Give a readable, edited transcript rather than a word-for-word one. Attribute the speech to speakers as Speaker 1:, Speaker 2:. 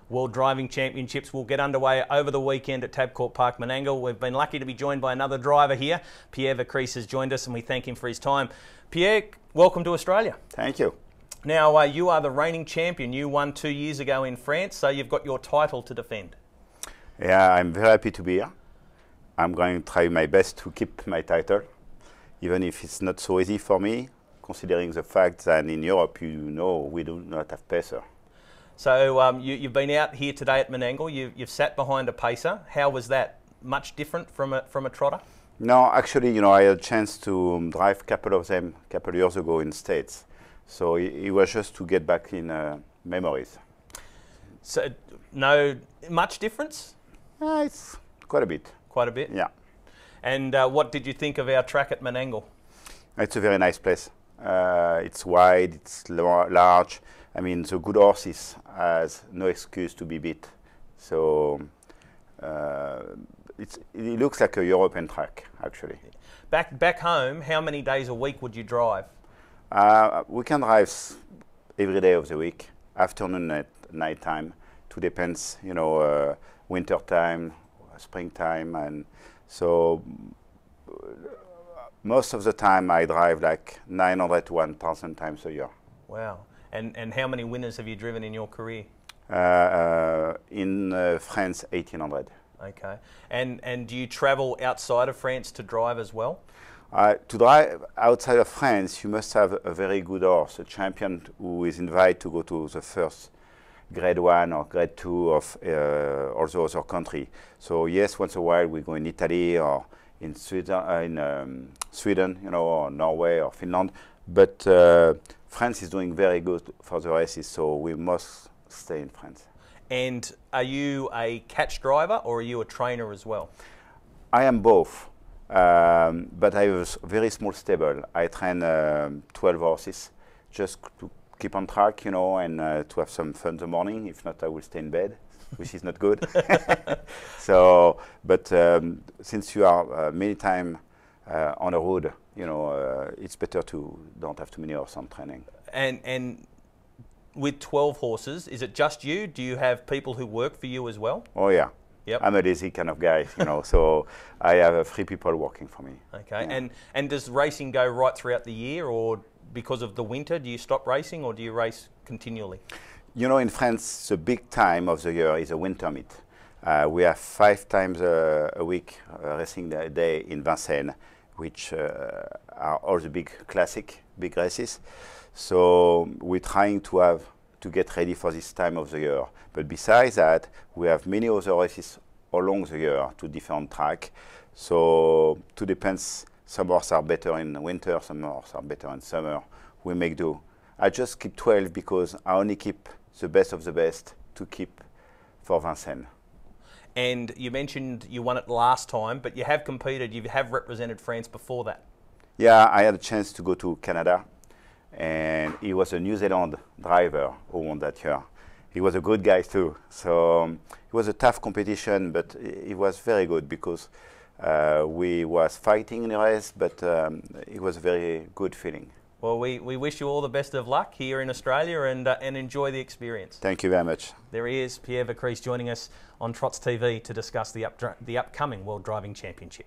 Speaker 1: World Driving Championships will get underway over the weekend at Tabcorp Park, Menangle. We've been lucky to be joined by another driver here. Pierre Vercruysse has joined us and we thank him for his time. Pierre, welcome to Australia.
Speaker 2: Thank you.
Speaker 1: Now, you are the reigning champion. You won 2 years ago in France, so you've got your title to defend.
Speaker 2: Yeah, I'm very happy to be here. I'm going to try my best to keep my title, even if it's not so easy for me, considering the fact that in Europe, you know, we do not have pacer.
Speaker 1: So you've been out here today at Menangle. You've sat behind a pacer. How was that? Much different from a trotter?
Speaker 2: No, actually, you know, I had a chance to drive a couple of them a couple of years ago in States. So it was just to get back in memories.
Speaker 1: So no much difference?
Speaker 2: It's quite a bit.
Speaker 1: Quite a bit?
Speaker 2: Yeah.
Speaker 1: And what did you think of our track at Menangle?
Speaker 2: It's a very nice place. It's wide, it's large. I mean, the good horses has no excuse to be beat. So it looks like a European track, actually.
Speaker 1: Back home, how many days a week would you drive?
Speaker 2: We can drive every day of the week, afternoon at night time. It depends, you know, winter time, springtime, and so most of the time I drive like 900 to 1,000 times a year.
Speaker 1: Wow. And how many winners have you driven in your career?
Speaker 2: In France, 1,800.
Speaker 1: Okay. And do you travel outside of France to drive as well?
Speaker 2: To drive outside of France, you must have a very good horse, a champion who is invited to go to the first grade 1 or grade 2 of all the other country. So yes, once in a while we go in Italy or in Sweden, you know, or Norway or Finland. But France is doing very good for the races, so we must stay in France.
Speaker 1: And are you a catch driver or are you a trainer as well?
Speaker 2: I am both, but I have a very small stable. I train 12 horses just to keep on track, you know, and to have some fun in the morning. If not, I will stay in bed, which is not good. So, but since you are many times on the road, you know, it's better to don't have too many horses on training. And with 12 horses, is it just you? Do you have people who work for you as well? Oh yeah.
Speaker 1: Yep.
Speaker 2: I'm a lazy kind of guy, you know, so I have 3 people working for me.
Speaker 1: Okay.
Speaker 2: Yeah.
Speaker 1: And does racing go right throughout the year, or because of the winter, do you stop racing or do you race continually?
Speaker 2: You know, in France, the big time of the year is a winter meet. We have 5 times a week racing day in Vincennes, which are all the big big races. So we're trying to get ready for this time of the year. But besides that, we have many other races along the year to different tracks. So it depends. Some horses are better in winter, some horses are better in summer. We make do. I just keep 12 because I only keep the best of the best to keep for Vincennes.
Speaker 1: And you mentioned you won it last time, but you have competed, you have represented France before that.
Speaker 2: Yeah, I had a chance to go to Canada, and he was a New Zealand driver who won that year. He was a good guy too. So it was a tough competition, but it was very good because we was fighting in the race, but it was a very good feeling.
Speaker 1: Well, we wish you all the best of luck here in Australia and enjoy the experience.
Speaker 2: Thank you very much.
Speaker 1: There he is, Pierre Vercruysse, joining us on Trots TV to discuss the upcoming World Driving Championship.